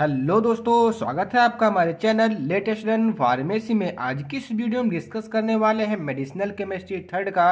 Hello दोस्तों, स्वागत है आपका हमारे चैनल लेटेस्ट रन फार्मेसी में। आज की इस वीडियो में डिस्कस करने वाले हैं मेडिसिनल केमिस्ट्री थर्ड का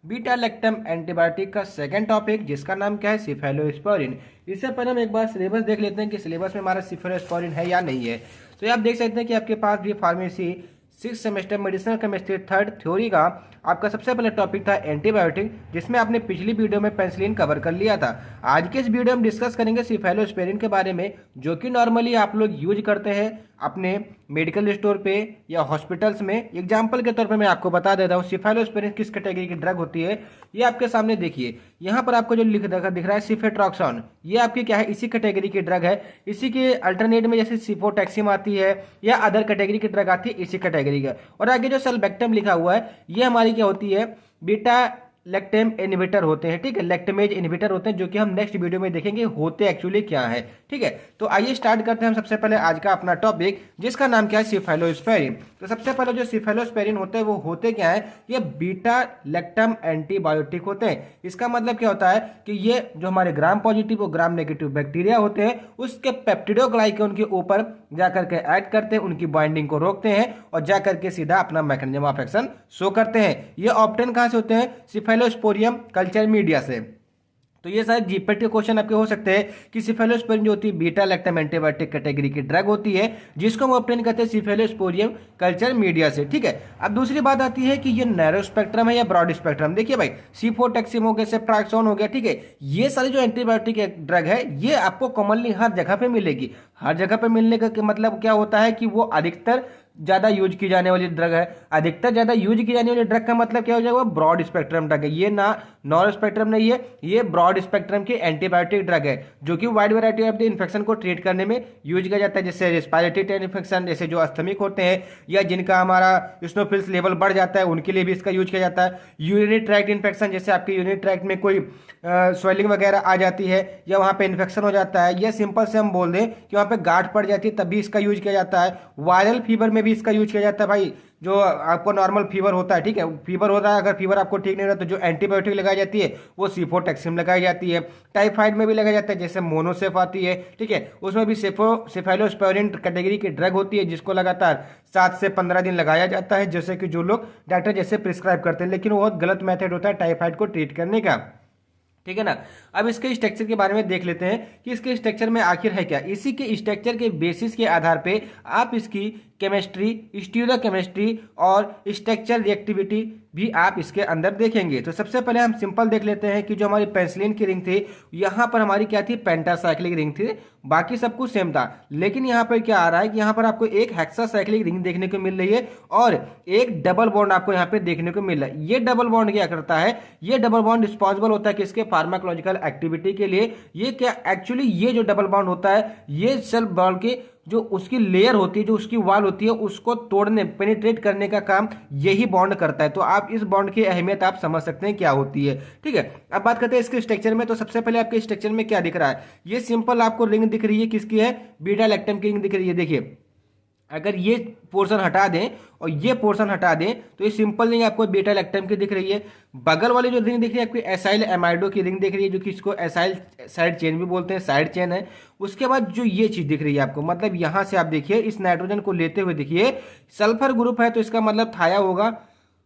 बीटा लैक्टम एंटीबायोटिक का सेकंड टॉपिक, जिसका नाम क्या है, सिफेलोस्पोरिन। इससे पहले हम एक बार सिलेबस देख लेते हैं कि सिलेबस में हमारा सिफेलोस्पोरिन है या नहीं है। तो आप देख सकते हैं कि आपके पास भी pharmacy 6 semester medicinal chemistry third theory का आपका सबसे पहले टॉपिक था एंटीबायोटिक, जिसमें आपने पिछली वीडियो में पेनिसिलिन कवर कर लिया था। आज के इस वीडियो में डिस्कस करेंगे सिफेलोस्पोरिन के बारे में, जो कि नॉर्मली आप लोग यूज करते हैं अपने मेडिकल स्टोर पे या हॉस्पिटल्स में। एग्जाम्पल के तौर पे मैं आपको बता देता हूँ सिफेलोस्पोरिन किस कैटेगरी की ड्रग होती है। ये आपके सामने देखिए, यहाँ पर आपको जो दिख रहा है सिफेट्रॉक्सोन, ये आपकी क्या है, इसी कैटेगरी की ड्रग है। इसी के अल्टरनेट में जैसे सिफोटेक्सिम आती है या अदर कैटेगरी की ड्रग आती है इसी कैटेगरी का। और आगे जो सल्बेक्टम लिखा हुआ है, ये हमारी क्या होती है, बीटा लैक्टम इनहिबिटर होते हैं। ठीक है, लैक्टमेज इनहिबिटर होते हैं, जो कि हम नेक्स्ट वीडियो में देखेंगे होते एक्चुअली क्या है। ठीक है, तो आइए स्टार्ट करते हैं हम सबसे पहले आज का अपना टॉपिक, जिसका नाम क्या है, सिफेलोस्पोरिन। तो सबसे पहले जो सिफेलोस्पोरिन होते हैं वो होते क्या है, ये बीटा लैक्टम एंटीबायोटिक होते हैं। इसका मतलब क्या होता है कि ये जो हमारे ग्राम पॉजिटिव और ग्राम नेगेटिव बैक्टीरिया होते हैं, उसके पेप्टिडोग्लाइकन के ऊपर जाकर के ऐड करते हैं, उनकी बाइंडिंग को रोकते हैं और जाकर के सीधा अपना मैकेनिज्म ऑफ एक्शन शो करते हैं। ये ऑब्टेन कहां से होते हैं, सिफेलोस्पोरियम कल्चर मीडिया से। तो ये सारे जीपेट के क्वेश्चन आपके हो सकते हैं कि सिफेलोस्पोरिन जो होती है बीटा लैक्टम एंटीबायोटिक कैटेगरी की ड्रग होती है, जिसको हम ऑब्टेन करते हैं सिफेलोस्पोरियम कल्चर मीडिया से। ठीक है, अब दूसरी बात आती है कि ये नैरो स्पेक्ट्रम है या ब्रॉड स्पेक्ट्रम। देखिए भाई, सिफोटेक्सिम हो गया, सेफ्ट्राक्सोन हो गया, ठीक है, ये सारी जो एंटीबायोटिक ड्रग है ये आपको कॉमनली हर जगह पे मिलेगी। हर जगह पे मिलने का मतलब क्या होता है कि वो अधिकतर ज्यादा यूज की जाने वाली ड्रग है। अधिकतर ज्यादा यूज की जाने वाली ड्रग का मतलब क्या हो जाएगा, ब्रॉड स्पेक्ट्रम ड्रग है। ये ना नॉन स्पेक्ट्रम नहीं है, ये ब्रॉड स्पेक्ट्रम की एंटीबायोटिक ड्रग है, जो कि wide variety of the infection को ट्रीट करने में यूज किया जाता है। जैसे रेस्पिरेटरी ट्रैक्ट इन्फेक्शन, जैसे जो अस्थमिक होते हैं या जिनका हमारा इस्नोफिल्स लेवल बढ़ जाता है, उनके लिए भी इसका यूज किया जाता है। यूरिनरी ट्रैक्ट इन्फेक्शन, जैसे आपके यूरिनरी ट्रैक्ट में कोई स्वेलिंग वगैरह आ जाती है या वहाँ पे इन्फेक्शन हो जाता है, या सिंपल से हम बोल दें कि वहाँ पे गांठ पड़ जाती है, तब भी इसका यूज किया जाता है। वायरल फीवर में भी इसका यूज किया जाता है भाई, जो आपको नॉर्मल फीवर होता है, ठीक है, फीवर होता है, अगर फीवर आपको ठीक नहीं रहा तो जो एंटीबायोटिक लगाई जाती है वो सिफोटेक्सिम लगाई जाती है। टाइफाइड में भी लगाया जाता है, जैसे मोनोसेफ आती है, ठीक है, उसमें भी सिफेलोस्पोरिन कैटेगरी की ड्रग होती है, जिसको लगातार 7 से 15 दिन लगाया जाता है, जैसे कि जो लोग डॉक्टर जैसे प्रिस्क्राइब करते हैं। लेकिन वो बहुत गलत मेथड होता है टाइफाइड को ट्रीट करने का। ठीक है ना। अब इसके स्ट्रक्चर के बारे में देख लेते हैं कि इसके स्ट्रक्चर में आखिर है क्या। इसी के स्ट्रक्चर के बेसिस के आधार पे आप इसकी केमिस्ट्री, स्टीरियोकेमिस्ट्री और स्ट्रक्चर रिएक्टिविटी भी आप इसके अंदर देखेंगे। तो सबसे पहले हम सिंपल देख लेते हैं कि जो हमारी पेनिसिलिन की रिंग थी, यहाँ पर हमारी क्या थी, पेंटासाइक्लिक रिंग थी, बाकी सब कुछ सेम था। लेकिन यहाँ पर क्या आ रहा है कि यहाँ पर आपको एक हेक्सासाइक्लिक रिंग देखने को मिल रही है और एक डबल बॉन्ड आपको यहाँ पे देखने को मिल रहा है। ये डबल बॉन्ड क्या करता है, ये डबल बॉन्ड रिस्पॉन्सिबल होता है किसके, फार्माकोलॉजिकल एक्टिविटी के लिए। ये क्या एक्चुअली, ये जो डबल बॉन्ड होता है, ये सेल बॉन्ड की जो उसकी लेयर होती है, जो उसकी वॉल होती है, उसको तोड़ने, पेनिट्रेट करने का काम यही बॉन्ड करता है। तो आप इस बॉन्ड की अहमियत आप समझ सकते हैं क्या होती है। ठीक है, अब बात करते हैं इसके स्ट्रक्चर में। तो सबसे पहले आपके स्ट्रक्चर में क्या दिख रहा है, ये सिंपल आपको रिंग दिख रही है, किसकी है, बीटा लैक्टम की रिंग दिख रही है। देखिए, अगर ये पोर्शन हटा दें और ये पोर्शन हटा दें तो ये सिंपल रिंग आपको बीटा लैक्टम की दिख रही है। बगल वाली जो रिंग दिख रही है आपको एसाइल एमाइडो की रिंग दिख रही है, जो कि इसको एसाइल साइड चेन भी बोलते हैं, साइड चेन है। उसके बाद जो ये चीज दिख रही है आपको, मतलब यहां से आप देखिए इस नाइट्रोजन को लेते हुए देखिए, सल्फर ग्रुप है तो इसका मतलब थाया होगा।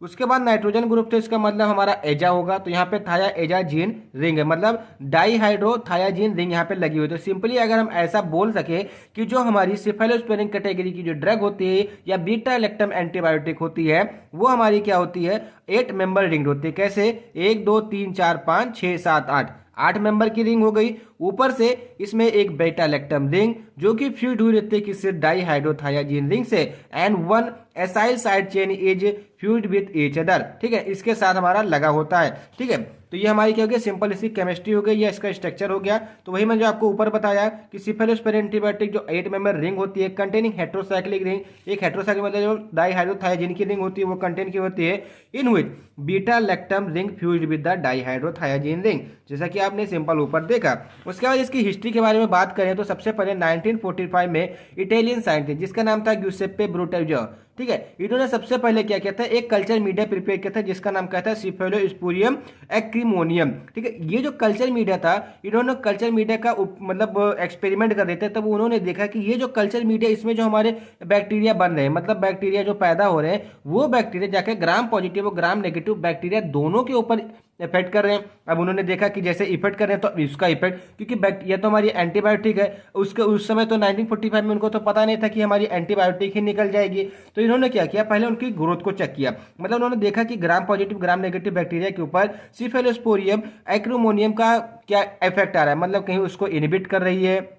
उसके बाद नाइट्रोजन ग्रुप, तो इसका मतलब हमारा एजा होगा। तो यहाँ पे थाया एजाजीन रिंग है, मतलब डाईहाइड्रोथायाजीन रिंग यहाँ पे लगी हुई। तो सिंपली अगर हम ऐसा बोल सके कि जो हमारी सिफेलोस्पोरिन कैटेगरी की जो ड्रग होती है या बीटा लैक्टम एंटीबायोटिक होती है, वो हमारी क्या होती है, 8 मेंबर रिंग होती है। कैसे, 1 2 3 4 5 6 7 8 मेंबर की रिंग हो गई। ऊपर से इसमें एक बीटा लैक्टम रिंग जो कि फ्यूज हुई रहती है किससे, डाईहाइड्रोथायाजीन रिंग से, and 1 acyl side chain is fused with each other. ठीक है, इसके साथ हमारा लगा होता है। ठीक है, तो ये हमारी क्या हो गया, सिंपल इसकी केमिस्ट्री हो गई या इसका स्ट्रक्चर हो गया। तो वही मैं जो आपको ऊपर बताया कि सिफेलोस्पोरिन एंटीबायोटिक जो 8 मेंबर रिंग होती है कंटेनिंग हेट्रोसाइक्लिक रिंग, एक हेट्रोसाइक्लिक मतलब जो डाईहाइड्रोथायाजीन की रिंग होती है वो कंटेन की होती है in which beta lactam ring fused with the dihydrothiazine ring, जैसा कि आपने सिंपल ऊपर देखा। उसके बाद इसकी हिस्ट्री के बारे में बात करें तो सबसे पहले 1945 में इटालियन साइंटिस्ट जिसका नाम था ग्यूसेप्पे ब्रूटैल्जो, ठीक है। इन्होंने सबसे पहले क्या किया था, एक कल्चर मीडिया प्रिपेयर किया था जिसका नाम क्या था, सिफेलोस्पोरियम एक्रीमोनियम। ठीक है, ये जो कल्चर मीडिया था, इन्होंने कल्चर मीडिया का मतलब एक्सपेरिमेंट कर रहे थे, तब उन्होंने देखा कि ये जो कल्चर मीडिया, इसमें जो हमारे बैक्टीरिया बन रहे हैं, मतलब बैक्टीरिया जो पैदा हो रहे हैं, वो बैक्टीरिया जाकर ग्राम पॉजिटिव और ग्राम नेगेटिव बैक्टीरिया दोनों के ऊपर इफेक्ट कर रहे हैं। अब उन्होंने देखा कि जैसे इफेक्ट कर रहे हैं तो इसका इफेक्ट, क्योंकि बैक्टीरिया तो हमारी एंटीबायोटिक है, उसके उस समय तो 1945 में उनको तो पता नहीं था कि हमारी एंटीबायोटिक ही निकल जाएगी। तो इन्होंने क्या किया, पहले उनकी ग्रोथ को चेक किया, मतलब उन्होंने देखा कि gram positive gram negative bacteria के ऊपर सिफेलोस्पोरियम एक्रोमोनियम का क्या इफेक्ट आ रहा है, मतलब कहीं उसको इनहिबिट कर रही है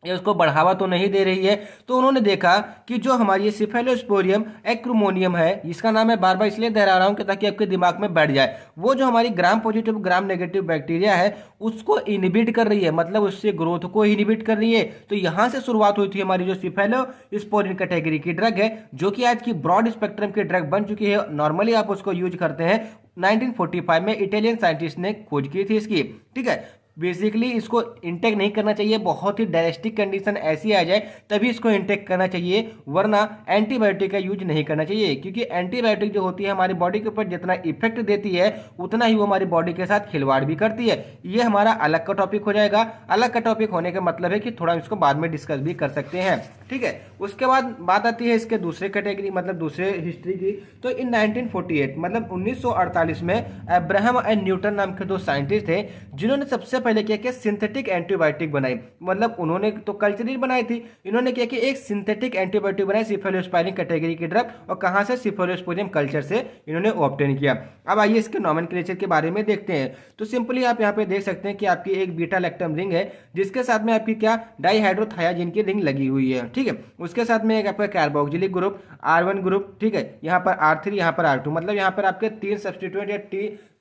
या उसको बढ़ावा तो नहीं दे रही है। तो उन्होंने देखा कि जो हमारी सिफेलोस्पोरियम एक्रोमोनियम है, इसका नाम है बार बार इसलिए दोहरा रहा हूं कि ताकि आपके दिमाग में बैठ जाए, वो जो हमारी gram positive gram negative bacteria है उसको इनहिबिट कर रही है, मतलब उससे ग्रोथ को इनहिबिट कर रही है। तो यहां से शुरुआत हुई थी हमारी जो सिफेलोस्पोरिन कैटेगरी की ड्रग है, जो कि आज की ब्रॉड स्पेक्ट्रम की ड्रग बन चुकी है। नॉर्मली आप उसको यूज करते हैं, 1945 में इटालियन साइंटिस्ट ने खोज की थी इसकी। ठीक है, बेसिकली इसको इंटेक नहीं करना चाहिए, बहुत ही डायरेस्टिक कंडीशन ऐसी आ जाए तभी इसको इंटेक करना चाहिए, वरना एंटीबायोटिक का यूज नहीं करना चाहिए, क्योंकि एंटीबायोटिक जो होती है हमारी बॉडी के ऊपर जितना इफेक्ट देती है उतना ही वो हमारी बॉडी के साथ खिलवाड़ भी करती है। ये हमारा अलग का टॉपिक हो जाएगा। अलग का टॉपिक होने का मतलब है कि थोड़ा इसको बाद में डिस्कस भी कर सकते हैं। ठीक है, उसके बाद बात आती है इसके दूसरे कैटेगरी, मतलब दूसरे हिस्ट्री की। तो इन 1948 मतलब 1948 में अब्राहम एंड न्यूटन नाम के दो साइंटिस्ट थे, जिन्होंने सबसे पहले क्या किया, सिंथेटिक एंटीबायोटिक बनाई। मतलब उन्होंने तो कल्चरल बनाई थी, इन्होंने क्या किया, एक सिंथेटिक एंटीबायोटिक बनाई सिफेलोस्पायरिन कैटेगरी की ड्रग, और कहां से, सिफेलोस्पोरियम कल्चर से इन्होंने ऑब्टेन किया। अब आइए इसके नॉमेनक्लेचर के बारे में देखते हैं। तो सिंपली आप यहाँ पे देख सकते हैं कि आपकी एक बीटा लैक्टम रिंग है, जिसके साथ में आपकी क्या, डाइहाइड्रोथायाजिन की रिंग लगी हुई है। ठीक है, उसके साथ में एक आपका कार्बोक्सिलिक ग्रुप R1 ग्रुप। ठीक है, यहाँ पर R3 यहाँ पर R2, मतलब यहाँ पर आपके 3 सब्स्टिट्यूएंट या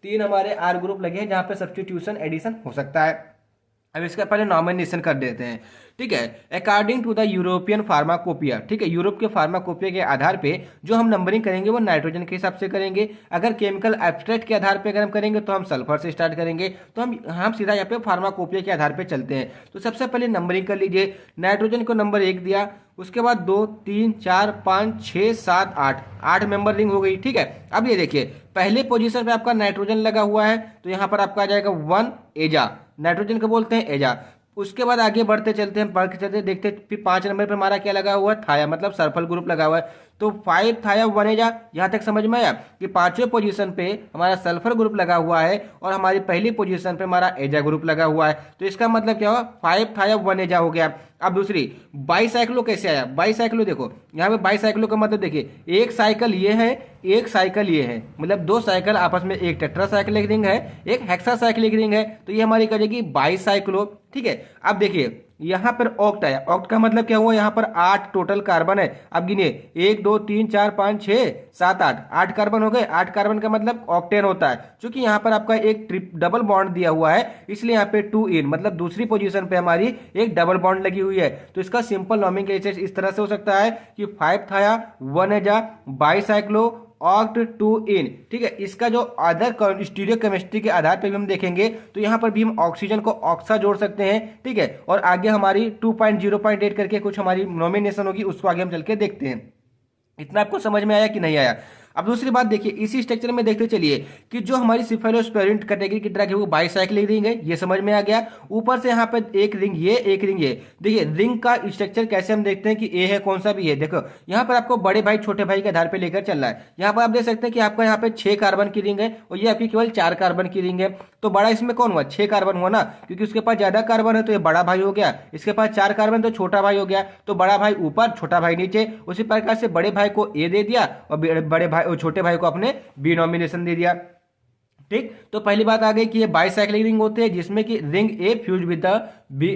3 हमारे R ग्रुप लगे हैं जहां पे सब्स्टिट्यूशन एडिशन हो सकता है। अब इसका पहले नॉमिनेशन कर देते हैं। ठीक है, according to the European pharmacopoeia, ठीक है, यूरोप के फार्माकोपिया के आधार पे जो हम नंबरिंग करेंगे वो नाइट्रोजन के हिसाब से करेंगे। अगर केमिकल एब्स्ट्रैक्ट के आधार पे अगर हम करेंगे तो हम सल्फर से स्टार्ट करेंगे। तो हम सीधा यहाँ पे फार्माकोपिया के आधार पे चलते हैं। तो सबसे पहले नंबरिंग कर लीजिए। नाइट्रोजन को नंबर 1 दिया, उसके बाद 2 3 4 5 6 7 8 मेंबर रिंग हो गई। ठीक है, अब ये देखिए पहले पोजीशन पे आपका नाइट्रोजन लगा हुआ है, तो यहाँ पर आपका आ जाएगा 1 एजा, नाइट्रोजन को बोलते हैं एजा। उसके बाद आगे बढ़ते चलते हैं, बढ़ते चलते देखते हैं, फिर 5 नंबर पे हमारा क्या लगा हुआ है, थाया, मतलब सल्फर ग्रुप लगा हुआ है। तो 5 थाया 1 एजा, यहाँ तक समझ में आया कि 5वें पोजीशन पे हमारा सल्फर ग्रुप लगा हुआ है और हमारी पहली पोजीशन पे हमारा एजा ग्रुप लगा हुआ है। तो इसका मतलब क्या हुआ, 5 थाया 1 एजा हो गया। अब दूसरी बाईसाइक्लो कैसे आया, बाईसाइक्लो देखो यहाँ पे बाईसाइक्लो का मतलब देखिए, एक साइकिल ये है, एक साइकिल ये है, मतलब 2 साइकिल आपस में, एक टेट्रासाइक्लिक रिंग है, एक हेक्सासाइक्लिक रिंग है, तो ये हमारी करेगी बाईसाइक्लो। ठीक है, अब देखिए यहाँ पर ऑक्ट आया, ऑक्ट का मतलब क्या हुआ, यहाँ पर 8 टोटल कार्बन है। अब गिनिए 1 2 3 4 5 6 7 8 कार्बन हो गए। 8 कार्बन का मतलब ऑक्टेन होता है। क्योंकि यहाँ पर आपका एक डबल बॉन्ड दिया हुआ है, इसलिए यहाँ पे 2 इन, मतलब दूसरी पोजीशन पे हमारी एक डबल बॉन्ड लगी हुई है। तो इसका सिंपल नॉमेनक्लेचर इस तरह से हो सकता है कि 5 थाया 1 एजा बाईसाइक्लो ऑक्ट 2 इन। ठीक है, इसका जो अदर स्टीरियो केमिस्ट्री के आधार पे भी हम देखेंगे तो यहाँ पर भी हम ऑक्सीजन को ऑक्सा जोड़ सकते हैं। ठीक है, और आगे हमारी 2.0.8 करके कुछ हमारी नॉमिनेशन होगी, उसको आगे हम चल के देखते हैं। इतना आपको समझ में आया कि नहीं आया। अब दूसरी बात देखिए, इसी स्ट्रक्चर में देखते चलिए कि जो हमारी सिफेलोस्पोरिन कैटेगरी की ड्रग है वो बाईसाइक्लिक रिंग है, ये समझ में आ गया। ऊपर से यहाँ पे एक रिंग ये, एक रिंग ये। देखिए रिंग का स्ट्रक्चर कैसे हम देखते हैं कि ए है, कौन सा भी है। देखो यहाँ पर आपको बड़े भाई छोटे भाई के आधार पे लेकर चल रहा है। यहाँ पर आप देख सकते हैं कि आपका यहाँ पे 6 कार्बन की रिंग है और ये आपकी केवल 4 कार्बन की रिंग है। तो बड़ा इसमें कौन हुआ, 6 कार्बन हुआ ना, क्योंकि उसके पास ज्यादा कार्बन है तो ये बड़ा भाई हो गया। इसके पास 4 कार्बन तो छोटा भाई हो गया। तो बड़ा भाई ऊपर, छोटा भाई नीचे। उसी प्रकार से बड़े भाई को ए दे दिया और बड़े भाई और छोटे भाई को अपने बी नॉमिनेशन दे दिया। ठीक, तो पहली बात आ गई कि ये बाईसाइक्लिक रिंग होते हैं जिसमें कि ring A fuse with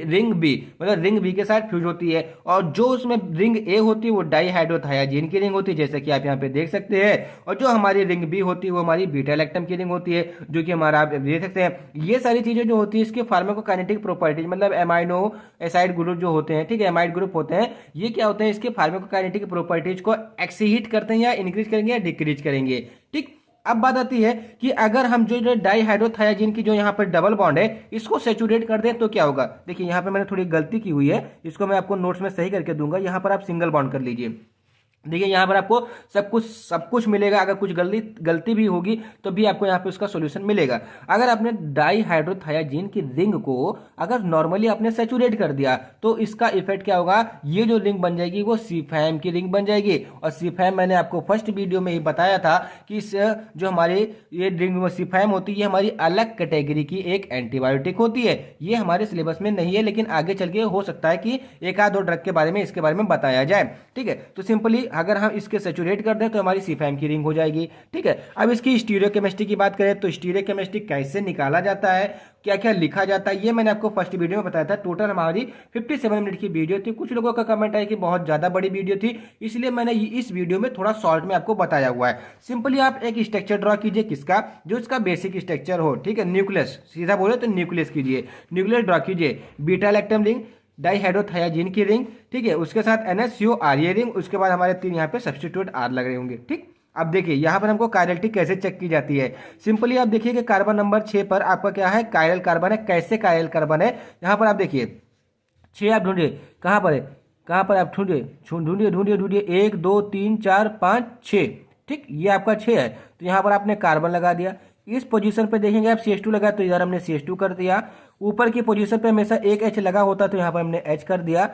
ring B, मतलब रिंग बी के साथ फ्यूज होती है। और जो उसमें रिंग ए होती है वो डाइहाइड्रोथायाजिन की रिंग होती है, जैसे कि आप यहाँ पे देख सकते हैं। और जो हमारी रिंग बी होती है वो हमारी बीटा लैक्टम की रिंग होती है, जो कि हमारा आप देख सकते हैं। ये सारी चीजें जो होती है इसके फार्माकोकाइनेटिक प्रॉपर्टीज, मतलब एमाइनो एसाइड ग्रुप जो होते हैं, ठीक है, एमाइड ग्रुप होते हैं, ये क्या होते हैं, इसके फार्माकोकाइनेटिक प्रॉपर्टीज को एक्सीहिट करते हैं, या इंक्रीज करेंगे या डिक्रीज करेंगे। ठीक, अब बात आती है कि अगर हम जो डाइहाइड्रोथायाजिन की जो यहाँ पर डबल बॉन्ड है इसको सैचुरेट कर दें तो क्या होगा। देखिए यहाँ पे मैंने थोड़ी गलती की हुई है, इसको मैं आपको नोट्स में सही करके दूंगा। यहाँ पर आप सिंगल बॉन्ड कर लीजिए। देखिए यहाँ पर आपको सब कुछ मिलेगा। अगर कुछ गलती भी होगी तो भी आपको यहाँ पे उसका सॉल्यूशन मिलेगा। अगर आपने डाईहाइड्रोथायाजीन की रिंग को अगर नॉर्मली आपने सेचुरेट कर दिया तो इसका इफेक्ट क्या होगा, ये जो रिंग बन जाएगी वो सीफैम की रिंग बन जाएगी। और सीफैम मैंने आपको फर्स्ट वीडियो में ही बताया था कि इस जो हमारी ये रिंग सीफैम होती है, ये हमारी अलग कैटेगरी की एक एंटीबायोटिक होती है। ये हमारे सिलेबस में नहीं है, लेकिन आगे चल के हो सकता है कि एक आध दो ड्रग के बारे में इसके बारे में बताया जाए। ठीक है, तो सिंपली अगर हम इसके सेचुरेट कर दें तो हमारी सीफैम की रिंग हो जाएगी। ठीक है, अब इसकी स्टीरियोकेमिस्ट्री की बात करें तो स्टीरियोकेमिस्ट्री कैसे निकाला जाता है, क्या क्या लिखा जाता है, ये मैंने आपको फर्स्ट वीडियो में बताया था। टोटल हमारी 57 मिनट की वीडियो थी। कुछ लोगों का कमेंट आया कि बहुत ज्यादा बड़ी वीडियो थी, इसलिए मैंने इस वीडियो में थोड़ा शॉर्ट में आपको बताया हुआ है। सिंपली आप एक स्ट्रक्चर ड्रॉ कीजिए, किसका, जो इसका बेसिक स्ट्रक्चर हो। ठीक है, न्यूक्लियस, सीधा बोले तो न्यूक्लियस कीजिए, न्यूक्लियस ड्रॉ कीजिए। बीटा लैक्टम रिंग, डाईहाइड्रोथायाजीन की रिंग, ठीक है, उसके साथ NH CO R ये रिंग, उसके बाद हमारे 3 यहाँ पे सब्स्टिट्यूट R लग रहे होंगे। ठीक, अब देखिए यहाँ पर हमको कायरलिटी कैसे चेक की जाती है। सिंपली आप देखिए कि कार्बन नंबर 6 पर आपका क्या है, कायरल कार्बन है। कैसे कायरल कार्बन है, यहाँ पर आप देखिए 6 आप ढूंढिए, कहाँ पर है, कहाँ पर आप ढूंढिए ढूंढिए ढूंढिए ढूंढिए 1 2 3 4 5 6। ठीक, ये आपका 6 है, तो यहाँ पर आपने कार्बन लगा दिया। इस पोजीशन पे देखेंगे आप CH2 लगा, तो इधर हमने CH2 कर दिया। ऊपर की पोजीशन पे हमेशा एक H लगा होता, तो यहाँ पर हमने H कर दिया।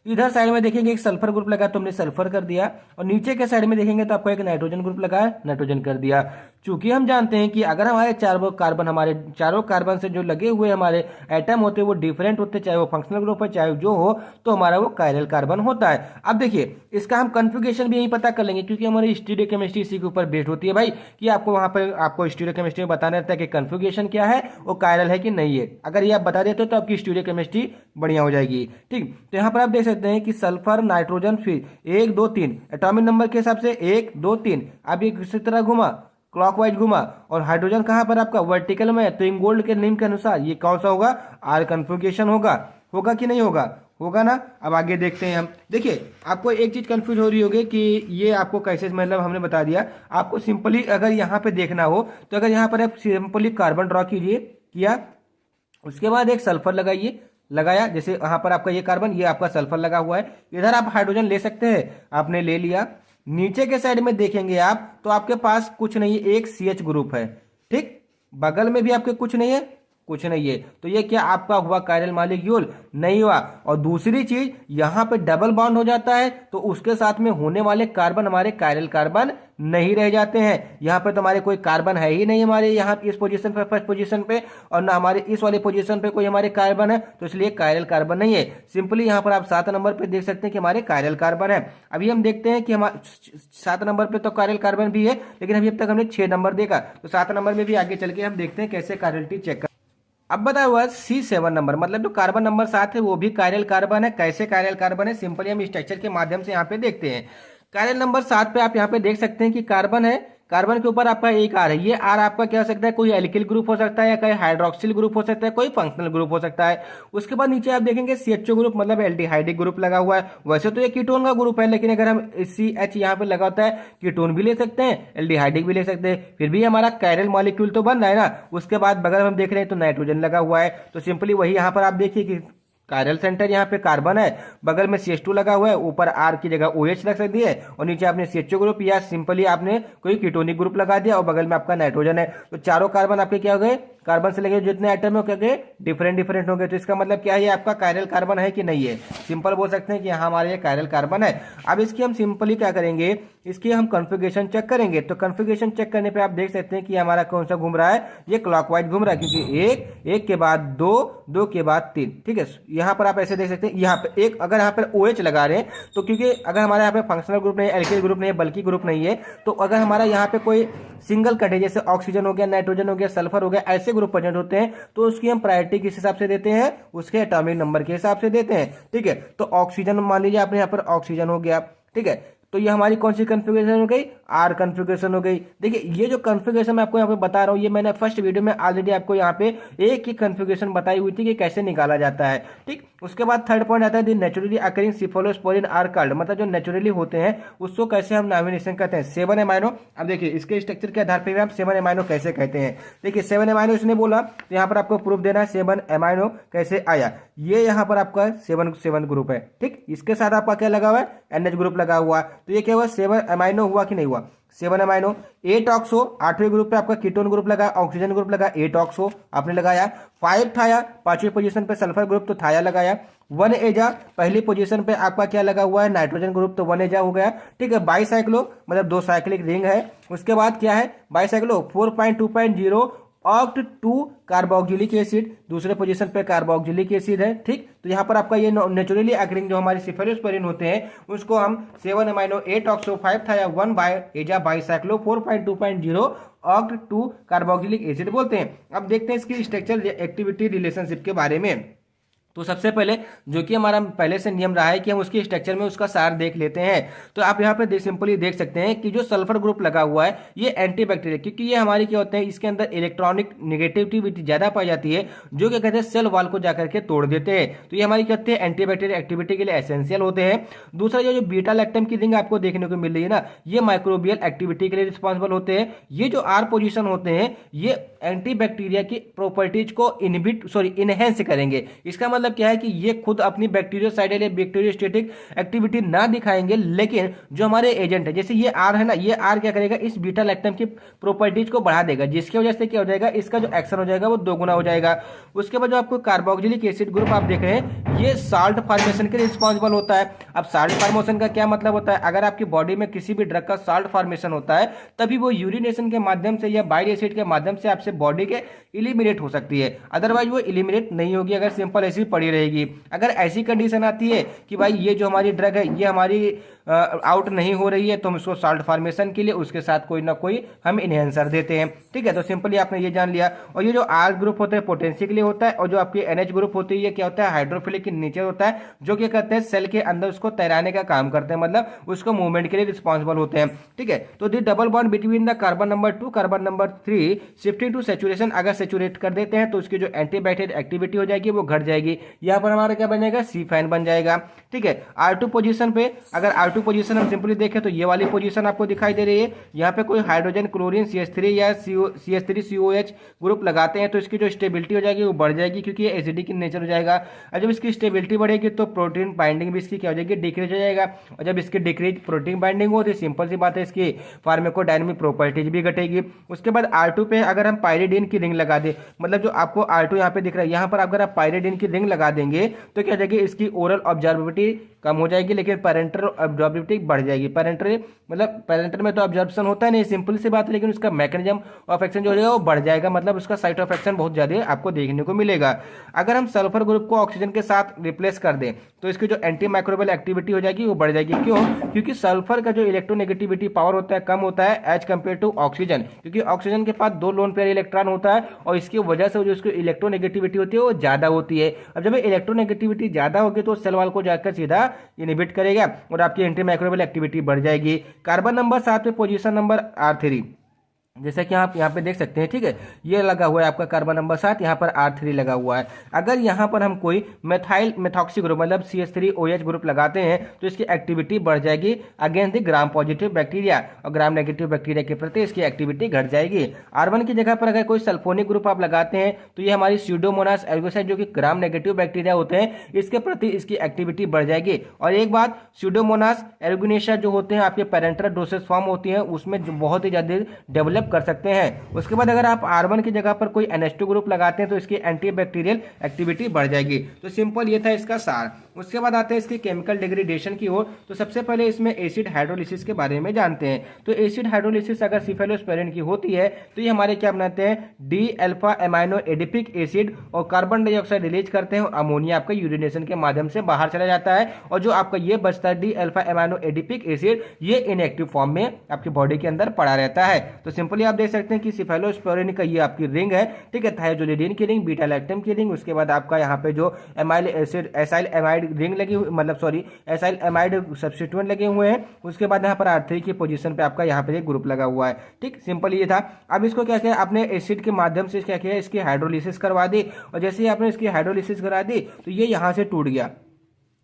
इधर साइड में देखेंगे एक सल्फर ग्रुप लगा, तो हमने सल्फर कर दिया। और नीचे के साइड में देखेंगे तो आपको एक नाइट्रोजन ग्रुप लगा है, नाइट्रोजन कर दिया। चूंकि हम जानते हैं कि अगर हमारे चारों कार्बन से जो लगे हुए हमारे एटम होते हैं वो डिफरेंट होते, चाहे वो फंक्शनल ग्रुप है चाहे जो हो, तो हमारा वो कायरल कार्बन होता है। अब देखिए इसका हम कन्फिगरेशन भी यही पता कर लेंगे, क्योंकि हमारी स्टीरियोकेमिस्ट्री इसी के ऊपर बेस्ड होती है भाई, कि आपको वहां पर आपको स्टीरियोकेमिस्ट्री में बताना रहता है कि कन्फिगरेशन क्या है, वो कायरल है कि नहीं है। अगर ये आप बता देते हो तो आपकी स्टीरियोकेमिस्ट्री बढ़िया हो जाएगी। ठीक, तो यहाँ पर आप देख सकते हैं कि सल्फर, नाइट्रोजन, फिर 1 2 3 एटॉमिक नंबर के हिसाब से 1 2 3। अब ये किसी तरह घुमा, क्लॉकवाइज घुमा, और हाइड्रोजन कहां पर आपका वर्टिकल में है, तो इंगोल्ड के नियम के अनुसार ये कौन सा होगा, आर कन्फिगरेशन होगा। होगा कि नहीं होगा, होगा ना। अब आगे देखते हैं हम। देखिए आपको एक चीज कंफ्यूज हो रही होगी कि ये आपको कैसे, मतलब हमने बता दिया आपको। सिंपली अगर यहाँ पे देखना हो तो अगर यहाँ पर आप सिंपली कार्बन ड्रॉ कीजिए, किया, उसके बाद एक सल्फर लगाइए, लगाया, जैसे यहाँ पर आपका ये कार्बन, ये आपका सल्फर लगा हुआ है। इधर आप हाइड्रोजन ले सकते हैं, आपने ले लिया। नीचे के साइड में देखेंगे आप तो आपके पास कुछ नहीं है, एक CH ग्रुप है। ठीक, बगल में भी आपके कुछ नहीं है, कुछ नहीं है, तो ये क्या आपका हुआ कायरल मॉलिक्यूल, नहीं हुआ। और दूसरी चीज यहाँ पे डबल बॉन्ड हो जाता है, तो उसके साथ में होने वाले कार्बन हमारे कायरल कार्बन नहीं रह जाते हैं। यहाँ पे तो हमारे कोई कार्बन है ही नहीं हमारे यहाँ इस पोजीशन पे, फर्स्ट पोजीशन पे, और ना हमारे इस वाले पोजीशन पे कोई हमारे कार्बन है, तो इसलिए कायरल कार्बन नहीं है। सिंपली यहाँ पर आप 7 नंबर पे देख सकते हैं कि हमारे कायरल कार्बन है। अभी हम देखते हैं कि हमारे 7 नंबर पे तो कायरल कार्बन भी है, लेकिन अभी अब तक हमने 6 नंबर देखा, तो 7 नंबर में भी आगे चल के हम देखते हैं कैसे कायरलिटी चेक कर। अब बताया हुआ C7 नंबर, मतलब जो कार्बन नंबर 7 है वो भी कायरल कार्बन है। कैसे कायरल कार्बन है, सिंपली हम स्ट्रक्चर के माध्यम से यहाँ पे देखते हैं। कायरल नंबर 7 पे आप यहाँ पे देख सकते हैं कि कार्बन है, कार्बन के ऊपर आपका एक R है। ये R आपका क्या हो सकता है, कोई एल्किल ग्रुप हो सकता है, या कोई हाइड्रोक्सिल ग्रुप हो सकता है, कोई फंक्शनल ग्रुप हो सकता है। उसके बाद नीचे आप देखेंगे CHO ग्रुप, मतलब एल्डिहाइडिक ग्रुप लगा हुआ है। वैसे तो ये कीटोन का ग्रुप है, लेकिन अगर हम CH यहाँ पे लगा होता है, कीटोन भी ले सकते हैं, एल्डिहाइडिक भी ले सकते हैं, फिर भी हमारा कायरल मॉलिक्यूल तो बन रहा है ना। उसके बाद बगल हम देख रहे हैं तो नाइट्रोजन लगा हुआ है, तो सिंपली वही यहाँ पर आप देखिए कि कायरल सेंटर यहाँ पे कार्बन है, बगल में CH2 लगा हुआ है, ऊपर R की जगह OH रख सकती है, और नीचे आपने CHO ग्रुप या सिंपली आपने कोई कीटोनिक ग्रुप लगा दिया, और बगल में आपका नाइट्रोजन है। तो चारों कार्बन आपके क्या हो गए, कार्बन से लगे जितने एटम हो गए डिफरेंट डिफरेंट हो गए। तो इसका मतलब क्या है, आपका कायरल कार्बन है कि नहीं है। सिंपल बोल सकते हैं कि हाँ हमारे ये कायरल कार्बन है। अब इसकी हम सिंपली क्या करेंगे, इसकी हम कॉन्फ़िगरेशन चेक करेंगे। तो कॉन्फ़िगरेशन चेक करने पे आप देख सकते हैं कि हमारा कौन सा घूम रहा है, ये क्लॉकवाइज घूम रहा है, क्योंकि एक के बाद 2, 2 के बाद 3। ठीक है, यहाँ पर आप ऐसे देख सकते हैं, यहाँ पे एक अगर यहाँ पर OH लगा रहे हैं तो क्योंकि अगर हमारे यहाँ पे फंक्शनल ग्रुप नहीं है, एल्किल ग्रुप नहीं है, बल्कि ग्रुप नहीं है, तो अगर हमारा यहाँ पे कोई सिंगल कट है, जैसे ऑक्सीजन हो गया, नाइट्रोजन हो गया, सल्फर हो गया, ऐसे ग्रुप प्रेजेंट होते हैं, तो उसकी हम प्रायोरिटी किस हिसाब से देते हैं, उसके एटॉमिक नंबर के हिसाब से देते हैं। ठीक है, तो ऑक्सीजन मान लीजिए आपने यहाँ पर ऑक्सीजन हो गया। ठीक है, तो ये हमारी कौन सी कॉन्फ़िगरेशन हो गई, आर कॉन्फ़िगरेशन हो गई। देखिए ये जो कॉन्फ़िगरेशन मैं आपको यहाँ पे बता रहा हूँ, ये मैंने फर्स्ट वीडियो में ऑलरेडी आपको यहाँ पे एक ही कॉन्फ़िगरेशन बताई हुई थी कि कैसे निकाला जाता है। ठीक, उसके बाद थर्ड पॉइंट आता है दी नेचुरली अकरिंग सिफोलोस्पोरिन आर कॉल्ड, मतलब जो नेचुरली होते हैं उसको कैसे हम नॉमिनेशन करते हैं 7 अमाइनो। अब देखिए इसके स्ट्रक्चर के आधार पर हम 7 अमाइनो कैसे कहते हैं। देखिए 7 अमाइनो इसने बोला तो यहाँ पर आपको प्रूफ देना है 7 अमाइनो कैसे आया। ये यहाँ पर आपका 7 ग्रुप है। ठीक, इसके साथ आपका क्या लगा हुआ है, NH ग्रुप लगा हुआ, तो ये क्या हुआ 7 अमाइनो हुआ कि नहीं हुआ, 7 अमाइनो। 8 ऑक्सो 8वें ग्रुप पे आपका कीटोन ग्रुप लगा, ऑक्सीजन ग्रुप लगा, 8 ऑक्सो आपने लगाया। 5 थाया 5वीं पोजीशन पे सल्फर ग्रुप तो थाया लगाया। 1 एजा पहली पोजीशन पे आपका क्या लगा हुआ है, नाइट्रोजन ग्रुप तो 1 एजा हो गया। ठीक है, बाईसाइक्लो मतलब 2 साइक्लिक रिंग है। उसके बाद क्या है बाईसाइक्लो 4.2.0 ऑक्ट 2 कार्बोक्सिलिक एसिड, दूसरे पोजीशन पे कार्बोक्सिलिक एसिड है। ठीक, तो यहाँ पर आपका ये नेचुरली अकरिंग जो हमारे सिफेलोस्पोरिन होते हैं उसको हम 7 अमाइनो 8 ऑक्सो 5 थाया 1 बाय एजा बाईसाइक्लो 4.2.0 ऑक्ट 2 कार्बोक्सिलिक एसिड बोलते हैं। अब देखते हैं इसकी स्ट्रक्चर एक्टिविटी रिलेशनशिप के बारे में। तो सबसे पहले जो कि हमारा पहले से नियम रहा है कि हम उसकी स्ट्रक्चर में उसका सार देख लेते हैं। तो आप यहाँ पे सिंपली देख सकते हैं कि जो सल्फर ग्रुप लगा हुआ है ये एंटीबैक्टीरियल, क्योंकि ये हमारी क्या होते हैं इसके अंदर इलेक्ट्रॉनिक नेगेटिविटी ज्यादा पाई जाती है जो क्या कहते हैं सेल वॉल को जाकर के तोड़ देते हैं। तो ये हमारी क्या होते हैं एंटीबैक्टीरियल एक्टिविटी के लिए एसेंशियल होते हैं। दूसरा ये जो बीटा लैक्टम की रिंग आपको देखने को मिल रही है ना, ये माइक्रोबियल एक्टिविटी के लिए रिस्पॉन्सिबल होते हैं। ये जो आर पोजिशन होते हैं ये एंटीबैक्टीरिया की प्रॉपर्टीज को इनहेंस करेंगे। इसका मतलब क्या है कि ये खुद अपनी बैक्टीरियोसाइडल या बैक्टीरियोस्टेटिक एक्टिविटी ना दिखाएंगे, लेकिन जो हमारे एजेंट है जैसे ये आर है ना, ये आर क्या करेगा इस बीटा लैक्टम की प्रॉपर्टीज को बढ़ा देगा, जिसकी वजह से क्या हो जाएगा इसका जो एक्शन हो जाएगा वो 2 गुना हो जाएगा। उसके बाद जो आपको कार्बोक्सिलिक एसिड ग्रुप आप देख रहे हैं ये साल्ट फॉर्मेशन के लिए रिस्पॉन्सिबल होता है। अब साल्ट फॉर्मेशन का क्या मतलब होता है, अगर आपकी बॉडी में किसी भी ड्रग का साल्ट फॉर्मेशन होता है तभी वो यूरिनेशन के माध्यम से या बाइल एसिड के माध्यम से आपसे बॉडी के इलिमिनेट हो सकती है, अदरवाइज वो इलिमिनेट नहीं होगी अगर सिंपल ऐसी पड़ी रहेगी। अगर ऐसी कंडीशन आती है कि भाई ये जो हमारी ड्रग है ये हमारी आउट नहीं हो रही है तो हम इसको साल्ट फॉर्मेशन के लिए उसके साथ कोई ना कोई हम इनहेंसर देते हैं। ठीक है, तो सिंपली आपने ये जान लिया। और ये जो आर ग्रुप होता है पोटेंशियल के लिए होता है, और जो आपकी NH ग्रुप होती है ये क्या होता है हाइड्रोफिलिक इन नेचर होता है, जो क्या करते हैं सेल के अंदर उसको तैराने का काम करते हैं, मतलब उसको मूवमेंट के लिए रिस्पॉन्सिबल होते हैं। ठीक है, तो the double bond between the carbon number 2 carbon number 3 shifting to saturation, अगर सेचुरेट कर देते हैं तो उसकी जो एंटीबैक्टीरियल एक्टिविटी हो जाएगी वो घट जाएगी। यहाँ पर हमारा क्या बनेगा सी फाइन बन जाएगा। ठीक है, R2 पोजीशन पे अगर R2 पोजीशन हम सिंपली देखें तो ये वाली पोजीशन आपको दिखाई दे रही है। यहाँ पे कोई हाइड्रोजन क्लोरीन CH3 या CH3COH ग्रुप लगाते हैं तो इसकी जो स्टेबिलिटी हो जाएगी वो बढ़ जाएगी, क्योंकि ये एसिडिक इन नेचर हो जाएगा। और जब इसकी स्टेबिलिटी बढ़ेगी तो प्रोटीन बाइंडिंग भी इसकी क्या हो जाएगी डिक्रीज हो जाएगा, और जब इसकी डिक्रीज प्रोटीन बाइंडिंग होती है सिंपल सी बात है इसकी फार्माकोडायनामिक प्रॉपर्टीज भी घटेगी। उसके बाद R2 पे अगर हम पायरिडीन की रिंग लगा दें, मतलब जो आपको R2 यहाँ पे दिख रहा है यहाँ पर अगर आप पायरिडीन की रिंग लगा देंगे तो क्या हो जाएगी इसकी ओरल ऑब्जर्वेबिलिटी कम हो जाएगी, लेकिन पेरेंटल ऑब्जर्वेबिलिटी बढ़ जाएगी। पेरेंटल मतलब पेरेंटल में तो ऑब्जर्वेशन होता है नहीं, सिंपल सी बात है, लेकिन उसका मैकेनिज्म ऑफ एक्शन जो हो जाएगा वो बढ़ जाएगा, मतलब उसका साइट ऑफ एक्शन बहुत ज्यादा आपको देखने को मिलेगा। अगर हम सल्फर ग्रुप को ऑक्सीजन के साथ रिप्लेस कर दें तो इसकी जो एंटी माइक्रोबियल एक्टिविटी हो जाएगी वो बढ़ जाएगी। क्यों? क्योंकि सल्फर का जो इलेक्ट्रोनेगेटिविटी पावर होता है कम होता है एज कम्पेयर टू ऑक्सीजन, क्योंकि ऑक्सीजन के पास 2 लोन पेयर इलेक्ट्रॉन होता है और इसकी वजह से जो उसकी इलेक्ट्रोनेगेटिविटी होती है वो ज्यादा होती है। अब जब इलेक्ट्रोनेगेटिविटी ज्यादा होगी तो सेल वॉल को जाकर सीधा इनहिबिट करेगा और आपकी एंटी माइक्रोबियल एक्टिविटी बढ़ जाएगी। कार्बन नंबर 7 पे पोजीशन नंबर R3 जैसा कि आप यहाँ पे देख सकते हैं। ठीक है, ये लगा हुआ है आपका कार्बन नंबर 7, यहाँ पर R3 लगा हुआ है। अगर यहाँ पर हम कोई मेथॉक्सी ग्रुप मतलब CH3OH ग्रुप लगाते हैं तो इसकी एक्टिविटी बढ़ जाएगी against the gram positive bacteria, और ग्राम नेगेटिव बैक्टीरिया के प्रति इसकी एक्टिविटी घट जाएगी। R1 की जगह पर अगर कोई सल्फोनिक ग्रुप आप लगाते हैं तो ये हमारी स्यूडोमोनास एल्गोसाइड जो कि ग्राम नेगेटिव बैक्टीरिया होते हैं इसके प्रति इसकी एक्टिविटी बढ़ जाएगी। और एक बात, स्यूडोमोनास एल्गोनेशिया जो होते हैं आपके पेरेंटल डोसेज फॉर्म होती है उसमें बहुत ही ज्यादा डेवलप कर सकते हैं। उसके बाद अगर आप R1 की जगह पर कोई NH2 ग्रुप लगाते हैं तो इसकी एंटीबैक्टीरियल एक्टिविटी बढ़ जाएगी। तो सिंपल ये था इसका सार। उसके बाद आते हैं इसके केमिकल डिग्रेडेशन की ओर। तो सबसे पहले इसमें एसिड हाइड्रोलिसिस के बारे में जानते हैं। तो एसिड हाइड्रोलिसिस अगर सिफेलोस्पेरिन की होती है तो ये हमारे क्या बनाते हैं D alpha amino adipic acid और कार्बन डाइऑक्साइड रिलीज करते हैं और अमोनिया आपका यूरिनेशन के माध्यम से बाहर चला जाता है, और जो आपका ये बचता है D alpha amino adipic acid ये इनएक्टिव फॉर्म में आपकी बॉडी के अंदर पड़ा रहता है। तो सिंपली आप देख सकते हैं कि सिफेलोस्पोरिन का ये आपकी रिंग है, ठीक है, थायोजोलिडीन की रिंग, बीटा लैक्टम की रिंग, उसके बाद आपका यहाँ पे जो amyl acid acyl amide ring लगी हुई, मतलब सॉरी एसाइल एमाइड सब्स्टिट्यूएंट लगे हुए हैं। उसके बाद यहाँ पर R3 की पोजीशन पे आपका यहाँ पे एक ग्रुप लगा हुआ है, ठीक, सिंपल ये था। अब इसको क्या किया आपने, एसिड के माध्यम से क्या किया, इसकी हाइड्रोलिसिस करवा दी, और जैसे ही आपने इसकी हाइड्रोलिसिस करा दी तो ये यहाँ से टूट गया।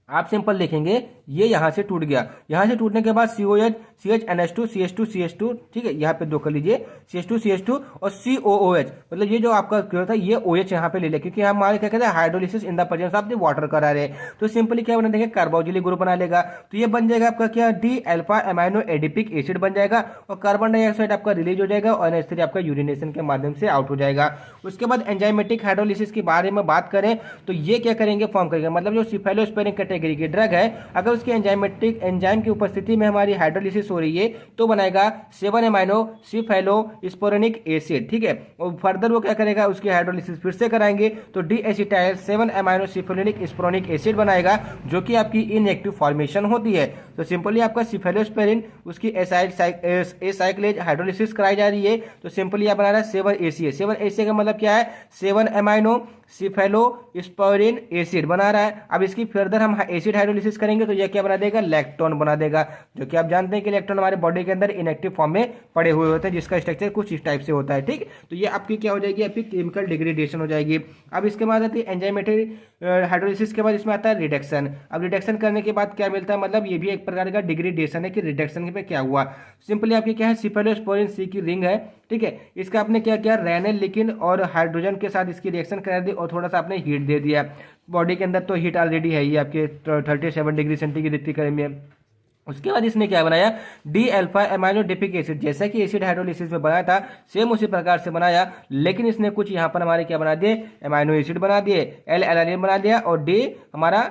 आप सिंपल देखेंगे ये यहाँ से टूट गया। यहाँ से टूटने के बाद COH CHNH2 CH2 CH2, ठीक है, यहाँ पे दो कर लीजिए CH2 CH2 और COOH, मतलब ये जो आपका क्या होता है ये OH यहाँ पे ले ले, क्योंकि हमारे क्या कहते हैं hydrolysis in the presence of the water करा रहे हैं। तो सिंपली क्या बना देंगे, कार्बोक्सिलिक ग्रुप बना लेगा। तो ये बन जाएगा आपका क्या, D alpha amino adipic acid बन जाएगा, और कार्बन डाइऑक्साइड आपका रिलीज हो जाएगा, और NH3 आपका यूरिनेशन के माध्यम से आउट हो जाएगा। उसके बाद एंजाइमेटिक हाइड्रोलिसिस के बारे में बात करें तो ये क्या करेंगे, फॉर्म करेंगे, मतलब जो सिफेलोस्पोरिन कैटेगरी की ड्रग है, अगर उसकी एंजाइमेटिक एंजाइम की उपस्थिति में हमारी हाइड्रोलिसिस हो रही है तो बनाएगा 7 एमाइनो सिफेलोस्पोरिनिक एसिड, ठीक है। और फर्दर वो क्या करेगा, उसकी हाइड्रोलिसिस फिर से कराएंगे तो डी एसिटाइल 7 एमाइनो सिफेलोनिक स्पोरोनिक एसिड बनाएगा, जो कि आपकी इनएक्टिव फॉर्मेशन होती है। तो सिंपली आपका सिफेलोस्पोरिन उसकी एसाइक्लेज हाइड्रोलिसिस कराई जा रही है, तो सिंपली आप बना रहा है 7 ACA। 7 ACA का मतलब क्या है, 7 एमाइनो सिफेलोस्पोरिन एसिड बना रहा है। अब इसकी फर्दर हम एसिड हाइड्रोलिसिस करेंगे तो यह क्या बना देगा, लैक्टोन बना देगा, जो कि आप जानते हैं कि इलेक्ट्रॉन हमारे बॉडी के अंदर इनएक्टिव फॉर्म में पड़े हुए होते हैं, जिसका स्ट्रक्चर कुछ इस टाइप से होता है, ठीक। तो ये आपकी क्या हो जाएगी, आपकी केमिकल डिग्रेडेशन हो जाएगी। अब इसके बाद आती है एंजाइमेटिक हाइड्रोलिसिस के बाद इसमें आता है रिडक्शन। अब रिडक्शन करने के बाद क्या मिलता है, मतलब ये भी एक प्रकार का डिग्रेडेशन है कि रिडक्शन पे क्या हुआ। सिंपली आपकी क्या है, सिफेलोस्पोरिन C की रिंग है, ठीक है, इसका आपने क्या किया, रेनिल लिकिन और हाइड्रोजन के साथ इसकी रिएक्शन करा दी और थोड़ा सा आपने हीट दे दिया। बॉडी के अंदर तो हीट ऑलरेडी है ही आपके 37 डिग्री सेंटीग्रेड में। उसके बाद इसने क्या बनाया, डी अल्फा एमाइनो डिपिक एसिड, जैसा कि एसिड हाइड्रोलिसिस में बनाया था सेम उसी प्रकार से बनाया, लेकिन इसने कुछ यहाँ पर हमारे क्या बना दिए, एमाइनो एसिड बना दिए, एल एलानिन बना दिया, और डी हमारा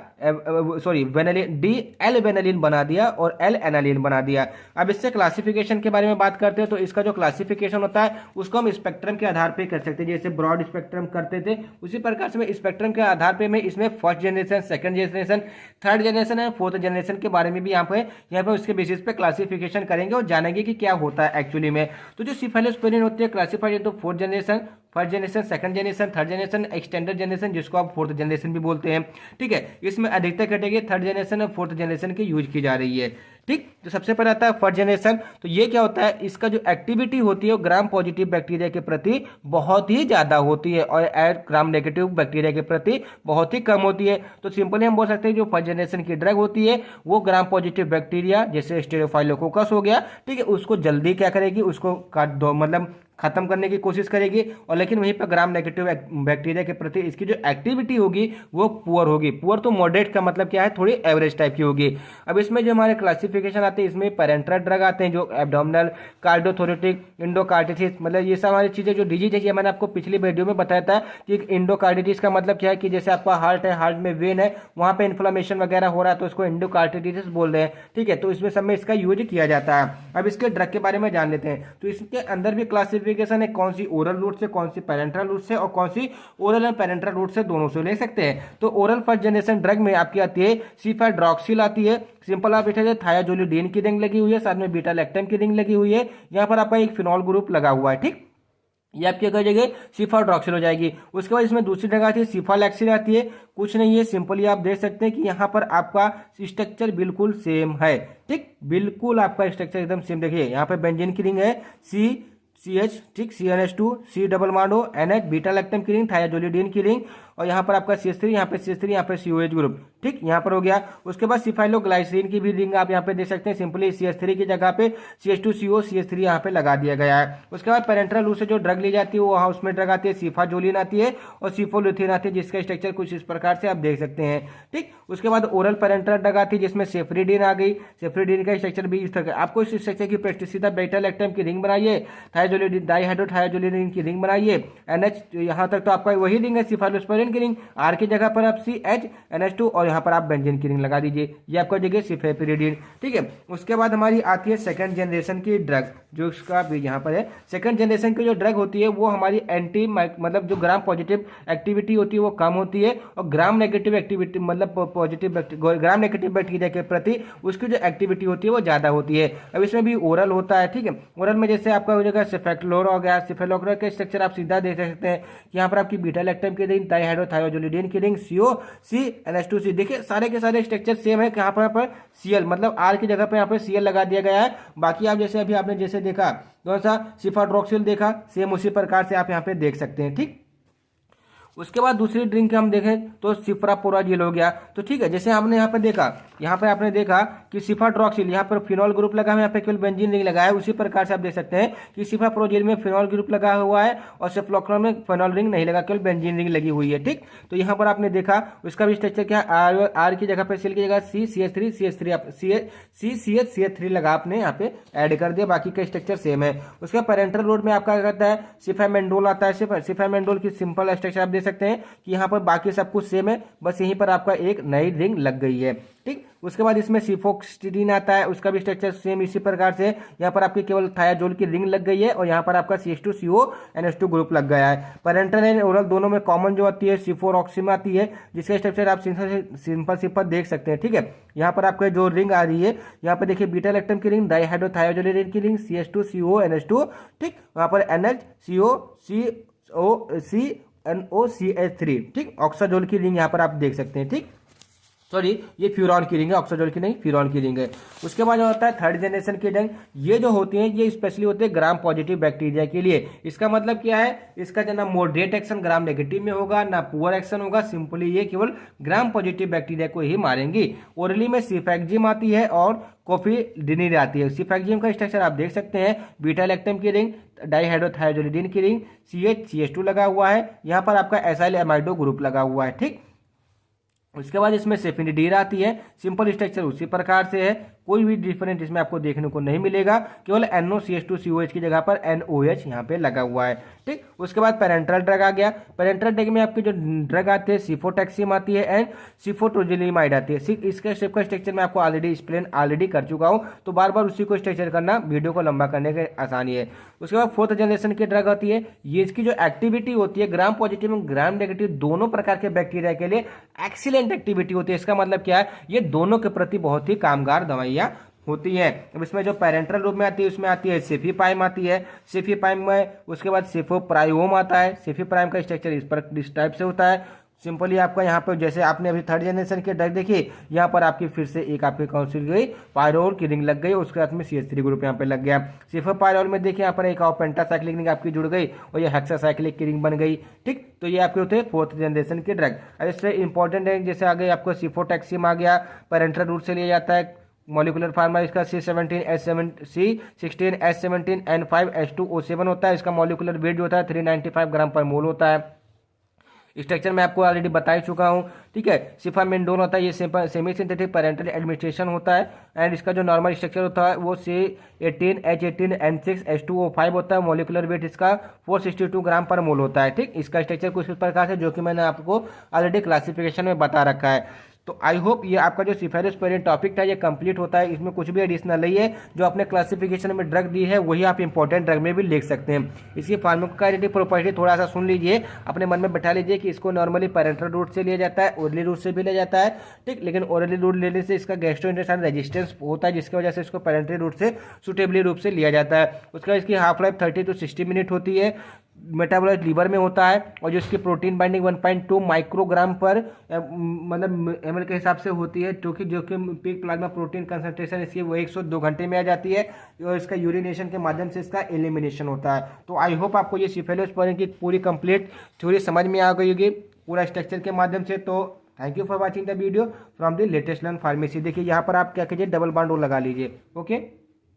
सॉरी वेनालिन, डी एल वेनालिन बना दिया और एल एनालिन बना दिया। अब इससे क्लासिफिकेशन के बारे में बात करते हैं तो इसका जो क्लासिफिकेशन होता है उसको हम स्पेक्ट्रम के आधार पर कर सकते हैं, जैसे ब्रॉड स्पेक्ट्रम करते थे उसी प्रकार से स्पेक्ट्रम के आधार पर मैं इसमें first generation, second generation, third generation है, फोर्थ जनरेशन के बारे में भी यहाँ पे उसके बेसिस पे क्लासिफिकेशन करेंगे और जानेंगे कि क्या होता है एक्चुअली में। तो जो सिफेलोस्पोरिन होती है क्लासिफाइड तो fourth generation, first generation, second generation, third generation, extended generation, जिसको आप फोर्थ जनरेशन भी बोलते हैं, ठीक है। इसमें अधिकतर कैटेगरी थर्ड जनरेशन और फोर्थ जनरेशन की यूज की जा रही है, ठीक। तो सबसे पहले आता है फर्स्ट जनरेशन। तो ये क्या होता है, इसका जो एक्टिविटी होती है वो ग्राम पॉजिटिव बैक्टीरिया के प्रति बहुत ही ज्यादा होती है और ग्राम नेगेटिव बैक्टीरिया के प्रति बहुत ही कम होती है। तो सिंपली हम बोल सकते हैं जो फर्स्ट जनरेशन की ड्रग होती है वो ग्राम पॉजिटिव बैक्टीरिया जैसे स्टेरोफाइलोकोकस हो गया, ठीक है, उसको जल्दी क्या करेगी, उसको काट दो, मतलब खत्म करने की कोशिश करेगी, और लेकिन वहीं पर ग्राम नेगेटिव बैक्टीरिया के प्रति इसकी जो एक्टिविटी होगी वो पुअर होगी। पुअर तो मॉडरेट का मतलब क्या है, थोड़ी एवरेज टाइप की होगी। अब इसमें जो हमारे क्लासिफिकेशन आते हैं इसमें पेरेंट्रल ड्रग आते हैं, जो एब्डोमिनल, कार्डियोथोरेटिक, इंडोकार्डिटिस, मतलब ये सारी चीजें जो डिजीज है, ये मैंने आपको पिछली वीडियो में बताया था कि इंडोकार्डिटिस का मतलब क्या है कि जैसे आपका हार्ट है, हार्ट में वेन है, वहां पे इन्फ्लेमेशन वगैरह हो रहा है तो इसको इंडोकार्डिटिस बोल रहे हैं, ठीक है। तो इसमें सब में इसका यूज किया जाता है। अब इसके ड्रग के बारे में जान लेते हैं। तो इसके अंदर भी क्लासिफिकेशन है, कौन सी ओरल रूट से, कौन सी पेरेंट्रल रूट से, और कौन सी ओरल एंड पेरेंट्रल रूट से, दोनों से ले सकते हैं। तो ओरल फर्स्ट जनरेशन ड्रग में आपकी आती है सिफेड्रॉक्सिल आती है, सिंपल आप बैठे थायाजोलिडीन की रिंग लगी हुई है, साथ में बीटा लैक्टम की रिंग लगी हुई है, यहाँ पर आपका एक फिनॉल ग्रुप लगा हुआ है, ठीक। ये आपकी क्या जगह सिफेड्रॉक्सिल हो जाएगी। उसके बाद इसमें दूसरी ड्रग आती है सिफालैक्सिल आती है, कुछ नहीं है, सिंपली आप देख सकते हैं कि यहाँ पर आपका स्ट्रक्चर बिल्कुल सेम है, ठीक, बिल्कुल आपका स्ट्रक्चर एकदम सेम। देखिए यहाँ पे बेंजीन की रिंग है CH, ठीक, CnH2, C डबल मांडो NH, बीटा लैक्टम की रिंग, थायाजोलिडीन की रिंग, और यहाँ पर आपका CH3, यहाँ पे CH3, यहाँ पे COH ग्रुप, ठीक, यहाँ पर हो गया। उसके बाद सिफाइलोग्लाइसिन की भी रिंग आप यहाँ पे देख सकते हैं, सिंपली CH3 की जगह पे CH2CO CH3 यहाँ पे लगा दिया गया है। उसके बाद पेरेंट्रल रूट से जो ड्रग ली जाती है वो वहाँ उसमें ड्रग आती है सिफाजोलिन आती है और सिफोलुथिन आती है, जिसका स्ट्रक्चर कुछ इस प्रकार से आप देख सकते हैं, ठीक। उसके बाद ओरल पेरेंट्रल ड्रग आती है जिसमें सेफ्रिडीन आ गई, सेफ्रिडीन का स्ट्रक्चर भी इस तरह आपको इस स्ट्रक्चर की प्रैक्टिस सीधा बीटा लैक्टम की रिंग बनाइए, थायाजोलिडीन डाइहाइड्रोथायाजोलिडीन की रिंग बनाइए, NH, यहाँ तक तो आपका वही रिंग है सिफेलोस्पोरिन, सिफ्यूरान की रिंग, आर की जगह पर आप CH NH2 और यहाँ पर आप बेंजीन की रिंग लगा दीजिए, ये आपका जगह सिफेपिरिडीन। ठीक है, उसके बाद हमारी आती है सेकंड जनरेशन की ड्रग, जो इसका भी यहाँ पर है। सेकंड जनरेशन की जो ड्रग होती है वो हमारी एंटी मतलब जो ग्राम पॉजिटिव एक्टिविटी होती है वो कम होती है, और ग्राम नेगेटिव एक्टिविटी मतलब पॉजिटिव ग्राम नेगेटिव बैक्टीरिया के प्रति उसकी जो एक्टिविटी होती है वो ज़्यादा होती है। अब इसमें भी ओरल होता है। ठीक है, ओरल में जैसे आपका हो जाएगा सिफेक्लोर हो गया, सिफेलोक्लोर का स्ट्रक्चर आप सीधा देख सकते हैं कि यहाँ पर आपकी बीटा लैक्टम की रिंग, डाइहाइड्रोथायोजोलिडीन की रिंग, COCNH2C, देखिए सारे के सारे स्ट्रक्चर सेम है। यहाँ पर Cl मतलब R की जगह पर यहाँ पर Cl लगा दिया गया है। बाकी आप जैसे अभी आपने जैसे देखा कौन सा सिफाड्रोक्सिल देखा, सेम उसी प्रकार से आप यहाँ पे देख सकते हैं। ठीक, उसके बाद दूसरी ड्रिंक हम देखें तो सिफ्रापोराजिल हो गया। तो ठीक है, जैसे आपने यहाँ पर देखा, यहाँ पे आपने देखा कि सिफाड्रोक्सिल यहाँ पर फिनॉल ग्रुप लगा है, यहाँ पे केवल बेंजीन रिंग लगा है। उसी प्रकार से आप देख सकते हैं कि सिफाप्रोजिल में फिनॉल ग्रुप लगा हुआ है और सिफ्लोक्लोर में फिनॉल रिंग नहीं लगा, केवल बेंजीन रिंग लगी हुई है। ठीक, तो यहाँ पर आपने देखा उसका भी स्ट्रक्चर क्या है, आर की जगह पर सेल की जगह CCH3 लगा आपने यहाँ पे ऐड कर दिया, बाकी का स्ट्रक्चर सेम है। उसके पेरेंटल रोड में आपका क्या कहता है, सिफामेंडोल आता है। सिफामेंडोल की सिंपल स्ट्रक्चर आप सकते हैं कि यहाँ पर बाकी सब कुछ सेम है, बस यहीं पर आपका एक नई रिंग लग गई है। ठीक, उसके बाद इसमें सिफोक्सिडीन आता है, उसका भी स्ट्रक्चर सेम इसी प्रकार से, यहाँ पर आपकी केवल थायाजोल की रिंग लग गई है और यहाँ पर आपका CH2CONH2 ग्रुप लग गया है। पेरेंटल एंड ओरल दोनों में कॉमन जो आती है सिफोरॉक्सिम आती है, जिसका स्ट्रक्चर आप सिंपल देख सकते हैं। ठीक है, यहाँ पर आपका जो रिंग आ रही है, यहाँ पर देखिए बीटा लैक्टम की रिंग, डाइहाइड्रोथायोजोलिडीन की रिंग, CH2CONH2। ठीक, वहाँ पर NOCH3, ठीक, ऑक्साजोल की रिंग यहाँ पर आप देख सकते हैं। ठीक, सॉरी ये फ्यूरॉन की रिंग है, ऑक्साजोल की नहीं, फ्यूरॉन की रिंग है। उसके बाद जो होता है थर्ड जनरेशन की ड्रग, ये जो होती हैं ये स्पेशली होते हैं ग्राम पॉजिटिव बैक्टीरिया के लिए। इसका मतलब क्या है, इसका जो ना मॉडरेट एक्शन ग्राम नेगेटिव में होगा, ना पुअर एक्शन होगा, सिंपली ये केवल ग्राम पॉजिटिव बैक्टीरिया को ही मारेंगी। ओरली में सिफेक्जिम आती है और कोफिडिनिन आती है। सिफेक्जिम का स्ट्रक्चर आप देख सकते हैं, बीटा लैक्टम की रिंग, डाइहाइड्रोथायोजोलिडीन की रिंग, CH2 लगा हुआ है, यहाँ पर आपका एसाइल एमाइडो ग्रुप लगा हुआ है। ठीक, उसके बाद इसमें सेफिनिडीर आती है, सिंपल स्ट्रक्चर उसी प्रकार से है, कोई भी डिफरेंट इसमें आपको देखने को नहीं मिलेगा, केवल NOCH2COH की जगह पर NOH यहाँ पे लगा हुआ है। ठीक, उसके बाद पेरेंटल ड्रग आ गया। पेरेंटल ड्रग में आपकी जो ड्रग आती है सिफोटैक्सिम आती है एंड सिफोट्रोजिलिमाइड आती है। इसका स्ट्रक्चर मैं आपको ऑलरेडी कर चुका हूँ, तो बार बार उसी को स्ट्रक्चर करना वीडियो को लंबा करने की आसानी है। उसके बाद फोर्थ जनरेशन की ड्रग आती है, ये इसकी जो एक्टिविटी होती है ग्राम पॉजिटिव और ग्राम नेगेटिव दोनों प्रकार के बैक्टीरिया के लिए एक्सीलेंट एक्टिविटी होती है। इसका मतलब क्या है, ये दोनों के प्रति बहुत ही कामगार दवाइयाँ होती है। अब इसमें जो पेरेंटल रूप में आती है उसमें आती है सेफीपाइम आती है, सेफीपाइम में उसके बाद सेफोप्राइम आता है। सेफीपाइम का स्ट्रक्चर इस टाइप से होता है। सिंपली आपका यहाँ पर जैसे आपने अभी थर्ड जनरेशन के ड्रग देखिए, यहाँ पर आपकी फिर से एक आपकी काउंसिल गई पायरोल की रिंग लग गई, उसके बाद में CH3 ग्रुप यहाँ पे लग गया। सिफोपायरोल में देखिए यहाँ पर एक और पेंटासाइक्लिक रिंग आपकी जुड़ गई और ये हेक्सासाइक्लिक की रिंग बन गई। ठीक, तो ये आपके होते हैं फोर्थ जनरेशन के ड्रग। अब इससे इंपॉर्टेंट है जैसे आगे आपको सिफोटैक्सिम आ गया, पेरेंटल रूट से लिया जाता है। मॉलिकुलर फार्मा इसका C17H17N5H2O7 होता है। इसका मॉलिकुलर वेट जो होता है 395 ग्राम पर मोल होता है। स्ट्रक्चर मैं आपको ऑलरेडी बता ही चुका हूँ। ठीक है, सिफामेंडोन होता है, ये सेमी सिंथेटिक पेरेंटल एडमिनिस्ट्रेशन होता है एंड इसका जो नॉर्मल स्ट्रक्चर होता है वो C18H18N6H2O5 होता है। मॉलिकुलर वेट इसका 462 ग्राम पर मोल होता है। ठीक, इसका स्ट्रक्चर कुछ इस प्रकार से जो कि मैंने आपको ऑलरेडी क्लासिफिकेशन में बता रखा है। तो आई होप ये आपका जो सिफेलोस्पोरिन टॉपिक था ये कंप्लीट होता है, इसमें कुछ भी एडिशनल नहीं है। जो आपने क्लासिफिकेशन में ड्रग दी है वही आप इंपॉर्टेंट ड्रग में भी लिख सकते हैं। इसकी फार्माकोकाइनेटिक प्रॉपर्टी थोड़ा सा सुन लीजिए, अपने मन में बैठा लीजिए कि इसको नॉर्मली पेरेंटल रूट से लिया जाता है, ओरली रूट से भी लिया जाता है। ठीक, लेकिन ओरली रूट लेने से इसका गैस्ट्रोइंटेस्टाइनल रेजिस्टेंस होता है, जिसकी वजह से इसको पेरेंटल रूट से सुटेबली रूप से लिया जाता है। उसका इसकी हाफ लाइफ 30 to 60 मिनट होती है। मेटाबोलाइट लीवर में होता है और जो इसकी प्रोटीन बाइंडिंग 1.2 माइक्रोग्राम पर मतलब ml के हिसाब से होती है, जो कि पीक प्लाज्मा प्रोटीन कंसंट्रेशन इसकी वो 102 घंटे में आ जाती है और इसका यूरिनेशन के माध्यम से इसका एलिमिनेशन होता है। तो आई होप आपको ये सिफेलोस्पोरिन की पूरी कंप्लीट थ्योरी समझ में आ गई होगी पूरा स्ट्रक्चर के माध्यम से। तो thank you for watching the video from the latest learn pharmacy. देखिए यहाँ पर आप क्या कीजिए, डबल बॉन्ड लगा लीजिए। ओके।